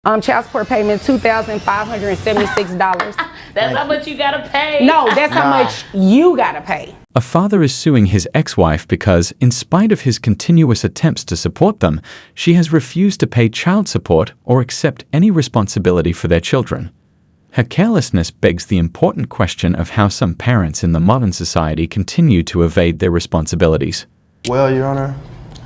Child support payment $2,576. That's how much you gotta pay. No, that's how much you gotta pay. A father is suing his ex-wife because, in spite of his continuous attempts to support them, she has refused to pay child support or accept any responsibility for their children. Her carelessness begs the important question of how some parents in the modern society continue to evade their responsibilities. Well, Your Honor,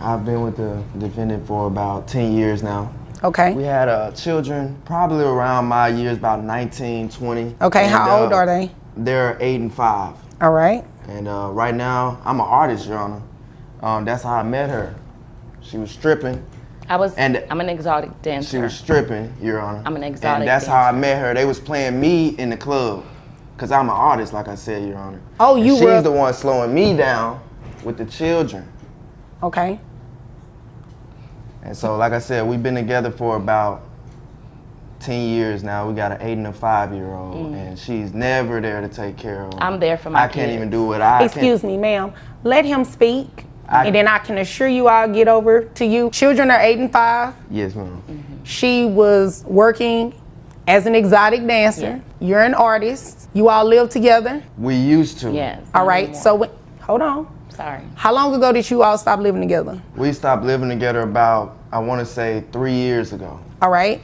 I've been with the defendant for about 10 years now. Okay. We had children probably around my years, about 19, 20. Okay, and, how old are they? They're 8 and 5. All right. And right now, I'm an artist, Your Honor. That's how I met her. She was stripping. I'm an exotic dancer. She was stripping, Your Honor. I'm an exotic And that's dancer. how I met her. They was playing me in the club. Because I'm an artist, like I said, Your Honor. Oh, you were? She's the one slowing me down with the children. Okay. And so, like I said, we've been together for about 10 years now. We got an 8 and a 5-year-old, and she's never there to take care of them. I'm there for my kids. I can't even do what I Excuse me, ma'am. Let him speak, and then I can assure you I'll get over to you. Children are 8 and 5. Yes, ma'am. She was working as an exotic dancer. Yeah. You're an artist. You all live together. We used to. Yes. All right. So, hold on. Sorry. How long ago did you all stop living together? We stopped living together about, I want to say, 3 years ago. All right.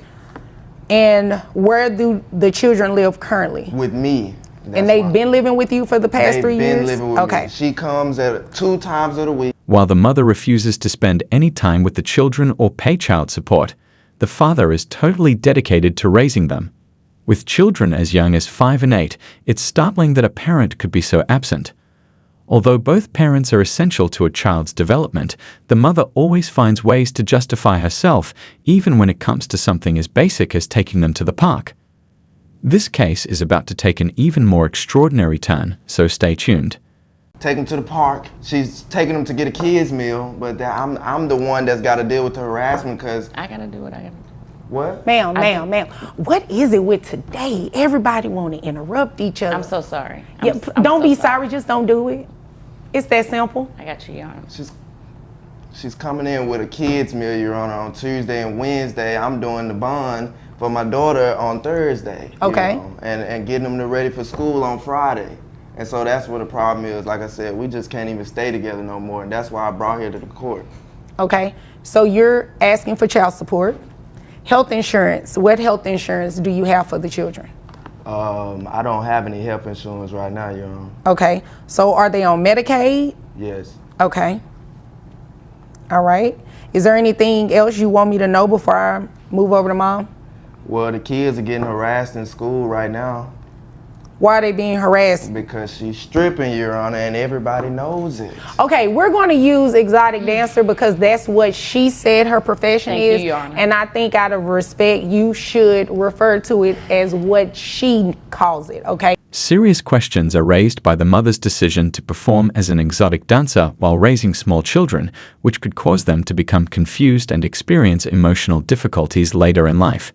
And where do the children live currently? With me. And they've been living with you for the past 3 years? They've been living with me. She comes at 2 times of the week. While the mother refuses to spend any time with the children or pay child support, the father is totally dedicated to raising them. With children as young as 5 and 8, it's startling that a parent could be so absent. Although both parents are essential to a child's development, the mother always finds ways to justify herself, even when it comes to something as basic as taking them to the park. This case is about to take an even more extraordinary turn, so stay tuned. Take them to the park. She's taking them to get a kids meal, but I'm the one that's got to deal with the harassment because I gotta do what I gotta do. What? Ma'am, what is it with today? Everybody want to interrupt each other. I'm so sorry. Don't be sorry, just don't do it. It's that simple. I got you, Your Honor. She's coming in with a kids meal, Your Honor, on Tuesday and Wednesday. I'm doing the bond for my daughter on Thursday. Okay. You know, and getting them ready for school on Friday. And so that's what the problem is. Like I said, we just can't even stay together no more. And that's why I brought her to the court. Okay. So you're asking for child support. Health insurance. What health insurance do you have for the children? I don't have any health insurance right now, Your Honor. Okay. So are they on Medicaid? Yes. Okay. All right. Is there anything else you want me to know before I move over to Mom? Well, the kids are getting harassed in school right now. Why are they being harassed? Because she's stripping, Your Honor, and everybody knows it. Okay, we're going to use exotic dancer because that's what she said her profession is. Thank you, Your Honor. And I think out of respect, you should refer to it as what she calls it, okay? Serious questions are raised by the mother's decision to perform as an exotic dancer while raising small children, which could cause them to become confused and experience emotional difficulties later in life.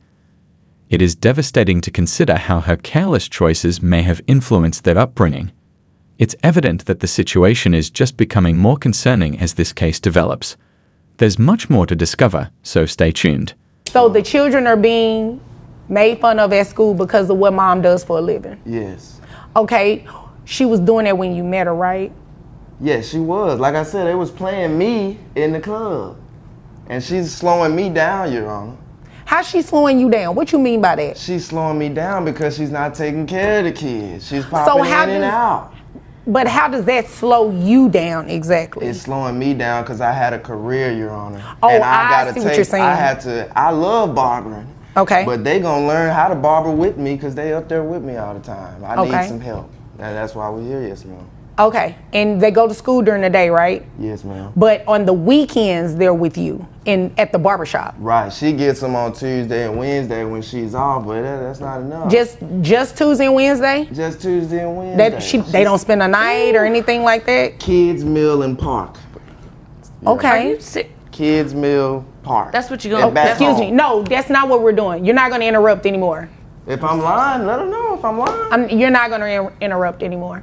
It is devastating to consider how her careless choices may have influenced their upbringing. It's evident that the situation is just becoming more concerning as this case develops. There's much more to discover, so stay tuned. So the children are being made fun of at school because of what Mom does for a living? Yes. Okay, she was doing that when you met her, right? Yes, she was. Like I said, they was playing me in the club. And she's slowing me down, Your Honor. How's she slowing you down? What you mean by that? She's slowing me down because she's not taking care of the kids. She's popping in and out. But how does that slow you down exactly? It's slowing me down because I had a career, Your Honor. Oh, and I see what you're saying. I love barbering. Okay. But they gonna learn how to barber with me because they up there with me all the time. I need some help. And that's why we're here, yes, ma'am. Okay, and they go to school during the day, right? Yes, ma'am. But on the weekends, they're with you at the barbershop. Right, she gets them on Tuesday and Wednesday when she's off, but that's not enough. Just Tuesday and Wednesday? Just Tuesday and Wednesday. They don't spend a night or anything like that? Kids meal and park. Okay. Kids meal park. That's what you're going to Excuse me. No, that's not what we're doing. You're not going to interrupt anymore. If I'm lying, let them know if I'm lying. You're not going to interrupt anymore.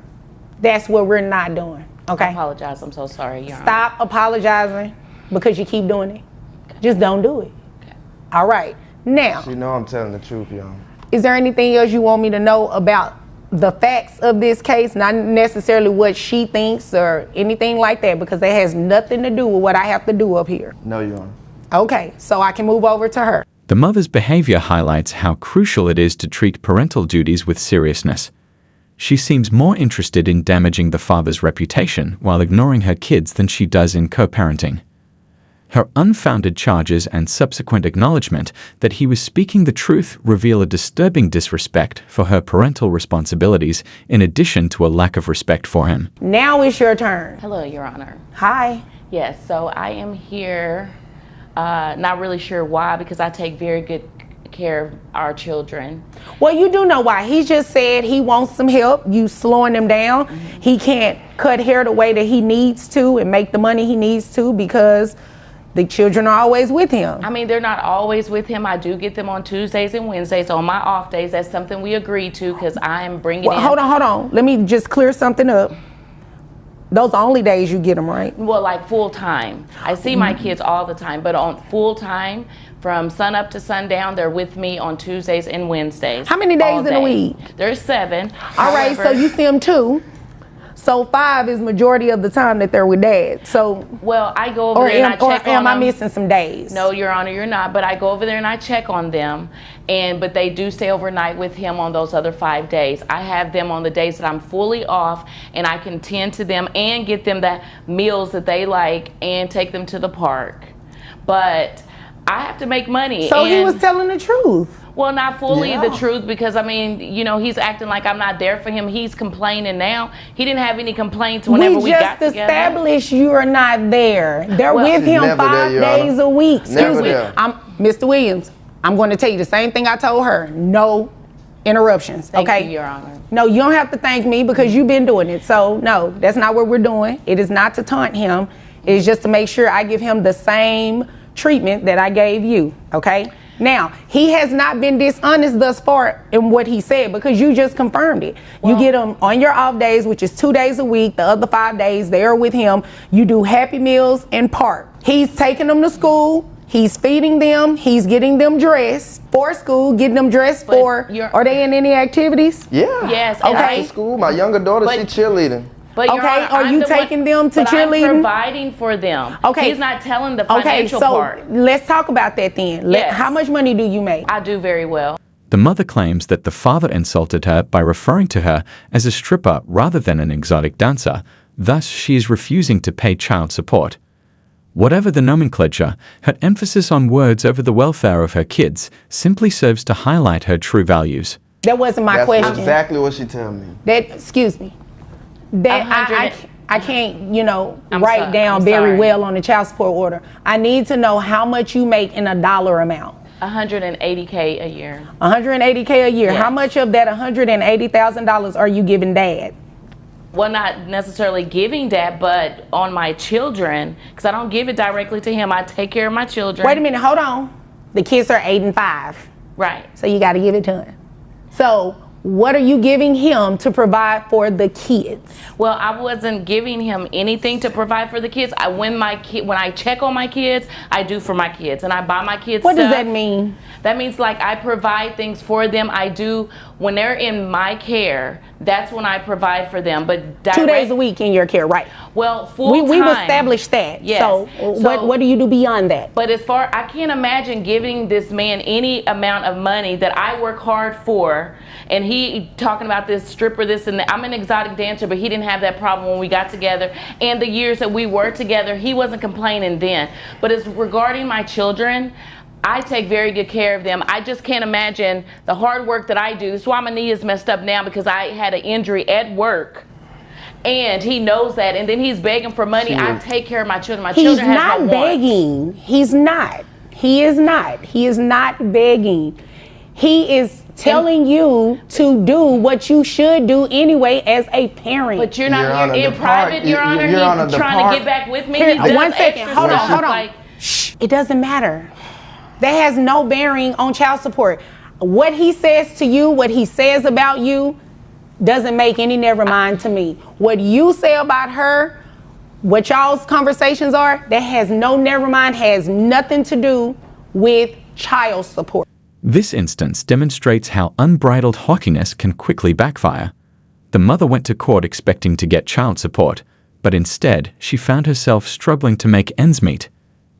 That's what we're not doing, okay? I apologize. I'm so sorry, Your Honor. Stop apologizing because you keep doing it. Just don't do it. Okay. All right. Now, She know I'm telling the truth, y'all. is there anything else you want me to know about the facts of this case? Not necessarily what she thinks or anything like that, because that has nothing to do with what I have to do up here. No, Your Honor. Okay, so I can move over to her. The mother's behavior highlights how crucial it is to treat parental duties with seriousness. She seems more interested in damaging the father's reputation while ignoring her kids than she does in co-parenting. Her unfounded charges and subsequent acknowledgement that he was speaking the truth reveal a disturbing disrespect for her parental responsibilities in addition to a lack of respect for him. Now it's your turn. Hello, Your Honor. Hi. Yes, so I am here, not really sure why, because I take very good care of our children. Well, you do know why. He just said he wants some help. You slowing him down. He can't cut hair the way that he needs to and make the money he needs to because the children are always with him. I mean, they're not always with him. I do get them on Tuesdays and Wednesdays. On my off days, that's something we agreed to because I am bringing in. Hold on. Let me just clear something up. Those are only days you get them, right? Well, like full time. I see my kids all the time, but on full time, from sun up to sundown, they're with me on Tuesdays and Wednesdays. How many days all in a day. week? There's 7. All right, so you see them 2. So 5 is majority of the time that they're with dad. So, Well, I go over there and I check on am I them. missing some days? No, Your Honor, you're not. But I go over there and I check on them, but they do stay overnight with him on those other 5 days. I have them on the days that I'm fully off, and I can tend to them and get them the meals that they like and take them to the park. But I have to make money. So he was telling the truth. Well, not fully Yeah. the truth, because I mean, you know, he's acting like I'm not there for him. He's complaining now. He didn't have any complaints whenever we got just together. established you are not there. They're Well, with She's him never 5 there, Your days Honor. a week. Never Excuse me. there. Mr. Williams, I'm going to tell you the same thing I told her. No interruptions. Thank okay? you, Your Honor. No, you don't have to thank me because you've been doing it. So no, that's not what we're doing. It is not to taunt him. It's just to make sure I give him the same treatment that I gave you. Okay? Now, he has not been dishonest thus far in what he said because you just confirmed it. You get him on your off days, which is 2 days a week. The other 5 days, they are with him. You do Happy Meals and park. He's taking them to school. He's feeding them. He's getting them dressed for school, getting them dressed But for. Are they in any activities? Yeah. Yes, and Okay. After school, my younger daughter, But- she cheerleading. But Your Okay, Honor, are I'm you the taking them to but cheerleading? I'm providing for them. Okay. He's not telling the Okay, financial so part. let's talk about that then. Yes. How much money do you make? I do very well. The mother claims that the father insulted her by referring to her as a stripper rather than an exotic dancer. Thus, she is refusing to pay child support. Whatever the nomenclature, her emphasis on words over the welfare of her kids simply serves to highlight her true values. That wasn't my That's question. exactly what she told me. Excuse me. That 100 I can't, I'm write sorry, down I'm very sorry. well on the child support order. I need to know how much you make in a dollar amount. $180K a year. $180K a year. Yes. How much of that $180,000 are you giving dad? Well, not necessarily giving that, but on my children, because I don't give it directly to him. I take care of my children. Wait a minute, hold on. The kids are 8 and 5. Right. So you got to give it to him. So what are you giving him to provide for the kids? Well, I wasn't giving him anything to provide for the kids. When I check on my kids, I do for my kids, and I buy my kids What stuff. does that mean? That means like I provide things for them. I do when they're in my care. That's when I provide for them. But 2 days a week in your care, right? Well, full time. We've established that. Yes. So what do you do beyond that? But as far, I can't imagine giving this man any amount of money that I work hard for, and he talking about this stripper, this and that. I'm an exotic dancer, but he didn't have that problem when we got together. And the years that we were together, he wasn't complaining then. But as regarding my children, I take very good care of them. I just can't imagine the hard work that I do. That's why my knee is messed up now, because I had an injury at work. And he knows that, and then he's begging for money. I take care of my children. My He's children have not no wants. begging. He's not. He is not. He is not begging. He is telling you to do what you should do anyway as a parent. But you're Your not Honor, here in the private, part- Your Honor. Your Honor, He's the trying part- to get back with me. Here, He does 1 second. extra Hold on, stuff, hold on. like- Shh. It doesn't matter. That has no bearing on child support. What he says to you, what he says about you, doesn't make any never mind to me. What you say about her, what y'all's conversations are, that has no never mind, has nothing to do with child support. This instance demonstrates how unbridled hawkiness can quickly backfire. The mother went to court expecting to get child support, but instead she found herself struggling to make ends meet.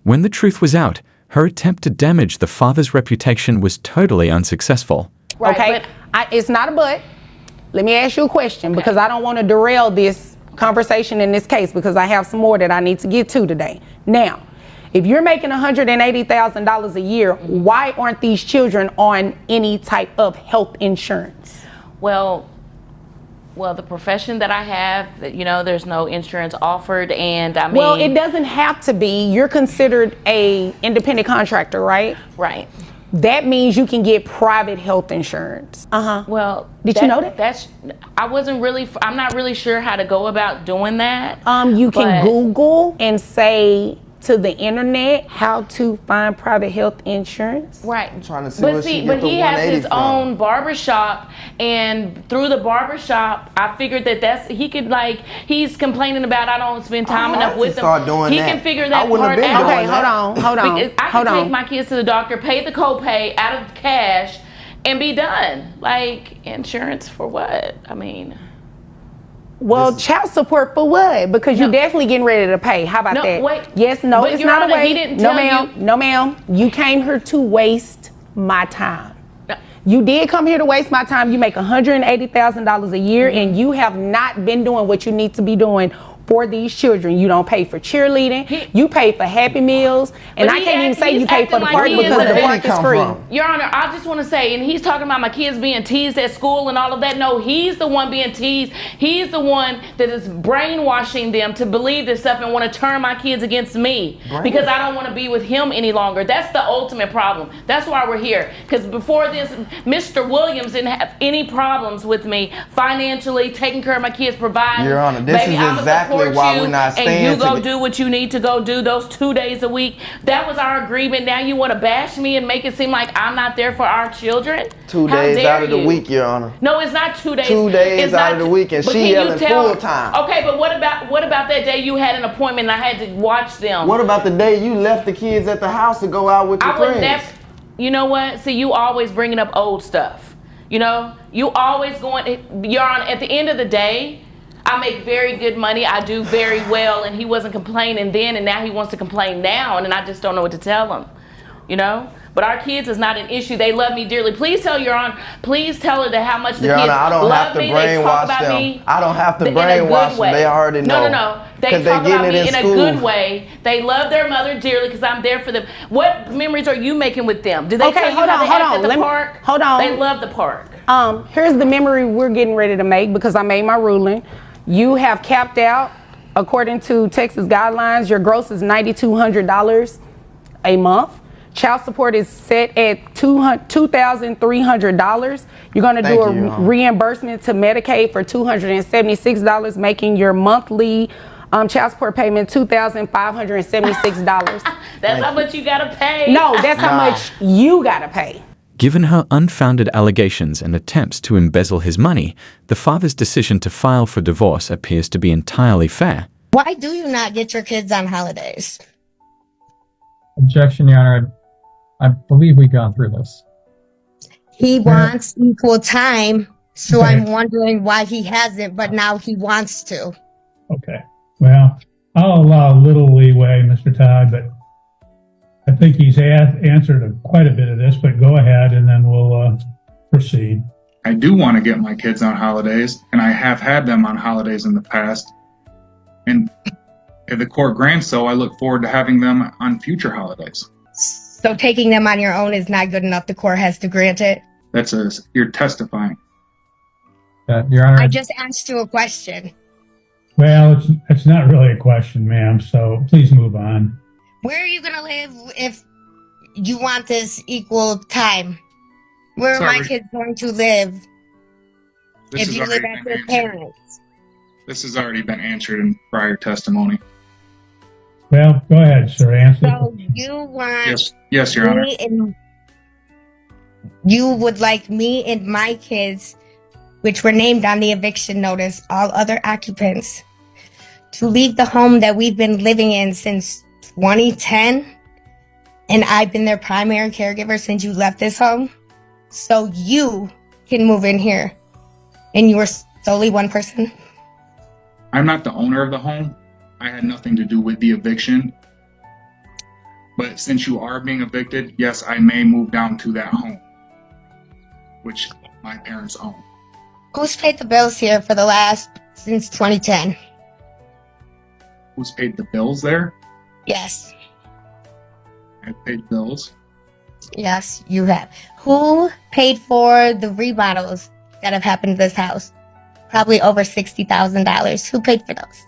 When the truth was out, her attempt to damage the father's reputation was totally unsuccessful. Right, Okay, it's not a but. Let me ask you a question because I don't want to derail this conversation in this case because I have some more that I need to get to today. Now, if you're making $180,000 a year, why aren't these children on any type of health insurance? Well, the profession that I have, you know, there's no insurance offered, and I mean. Well, it doesn't have to be. You're considered a independent contractor, right? Right. That means you can get private health insurance. Well, Did you know that? I'm not really sure how to go about doing that. You can but- Google and say to the internet how to find private health insurance. Right. I'm trying to see But where see, she but get the he has 180 his from. own barbershop, and through the barbershop, I figured he could, like, he's complaining about I don't spend time I enough have with to him. start doing He that. can figure I that wouldn't have part been out. doing Okay, that. hold on. Because I can take my kids to the doctor, pay the copay out of cash, and be done. Like, insurance for what? I mean. Well, child support for what? Because you're definitely getting ready to pay. How about No, that? wait. Yes, no, But it's Your not Honor, a he wait. didn't No, tell ma'am. you- No, ma'am. You came here to waste my time. No. You did come here to waste my time. You make $180,000 a year, and you have not been doing what you need to be doing for these children. You don't pay for cheerleading. You pay for Happy Meals, and But I he can't even act- say he's you pay for acting the like park he because is the a- park is free. Your Honor, I just want to say, and he's talking about my kids being teased at school and all of that. No, he's the one being teased. He's the one that is brainwashing them to believe this stuff and want to turn my kids against me because I don't want to be with him any longer. That's the ultimate problem. That's why we're here. Because before this, Mr. Williams didn't have any problems with me financially, taking care of my kids, providing. Your Honor, this Baby, is I'ma exactly support why you, we're not and staying you go together. do what you need to go do those 2 days a week. That was our agreement. Now you want to bash me and make it seem like I'm not there for our children? 2 How days dare out of the you? week, Your Honor. No, it's not 2 days. 2 days It's out not of the t- week, and but she can you yelling tell- full time. Okay, but what about that day you had an appointment and I had to watch them? What about the day you left the kids at the house to go out with your I would friends? never. You know what? See, you always bringing up old stuff. You know, you always going. You're on. At the end of the day, I make very good money. I do very well, and he wasn't complaining then, and now he wants to complain now, and I just don't know what to tell him. You know. But our kids is not an issue. They love me dearly. Please tell Your Honor. Please tell her that how much the Your kids Honor, I don't love have to me. They talk brainwash about them. me. I don't have to in a good brainwash them. way. They already know. No. They 'Cause they talk getting about it me in in a school. good way. They love their mother dearly because I'm there for them. What memories are you making with them? Do they Okay, tell you hold how on, they hold act on. at the Let me- park? hold on. They love the park. Here's the memory we're getting ready to make because I made my ruling. You have capped out, according to Texas guidelines, your gross is $9,200 a month. Child support is set at $2,300. You're going to do Thank a you, Your Honor. reimbursement to Medicaid for $276, making your monthly child support payment $2,576. That's how much you gotta pay. No, that's how much you got to pay. Given her unfounded allegations and attempts to embezzle his money, the father's decision to file for divorce appears to be entirely fair. Why do you not get your kids on holidays? Objection, Your Honor. I believe we've gone through this. He wants equal time, so Okay. I'm wondering why he hasn't, but now he wants to. Okay. Well, I'll allow a little leeway, Mr. Todd, but I think he's answered quite a bit of this, but go ahead and then we'll proceed. I do want to get my kids on holidays, and I have had them on holidays in the past. And if the court grants so, I look forward to having them on future holidays. So taking them on your own is not good enough. The court has to grant it. You're testifying. Your Honor. I just asked you a question. Well, it's not really a question, ma'am, so please move on. Where are you going to live if you want this equal time? Where are my Sorry. kids going to live This if has you live already at been your answered. parents? This has already been answered in prior testimony. Well, go ahead, sir. Answer. So you want Yes, Your Honor. me and you would like me and my kids, which were named on the eviction notice, all other occupants, to leave the home that we've been living in since 2010 and I've been their primary caregiver since you left this home. So you can move in here. And you were solely one person? I'm not the owner of the home. I had nothing to do with the eviction. But since you are being evicted, yes, I may move down to that home, which my parents own. Who's paid the bills here for since 2010? Who's paid the bills there? Yes. I paid bills. Yes, you have. Who paid for the remodels that have happened to this house? Probably over $60,000. Who paid for those?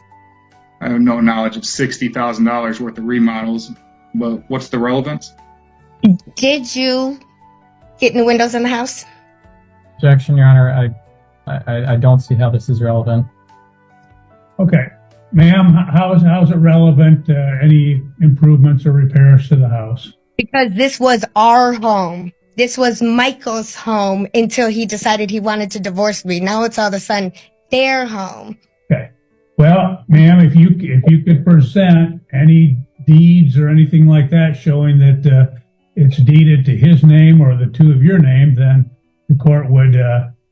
I have no knowledge of $60,000 worth of remodels, but what's the relevance? Did you get new windows in the house? Objection, Your Honor. I don't see how this is relevant. Okay. Ma'am, how is it relevant, any improvements or repairs to the house? Because this was our home. This was Michael's home until he decided he wanted to divorce me. Now it's all of a sudden their home. Okay. Well, ma'am, if you could present any deeds or anything like that showing that it's deeded to his name or the two of your name, then the court would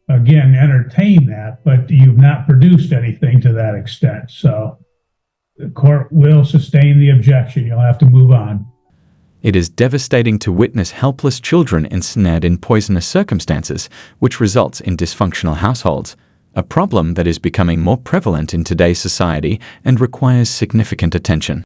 again entertain that. But you've not produced anything to that extent, so the court will sustain the objection. You'll have to move on. It is devastating to witness helpless children ensnared in poisonous circumstances, which results in dysfunctional households, a problem that is becoming more prevalent in today's society and requires significant attention.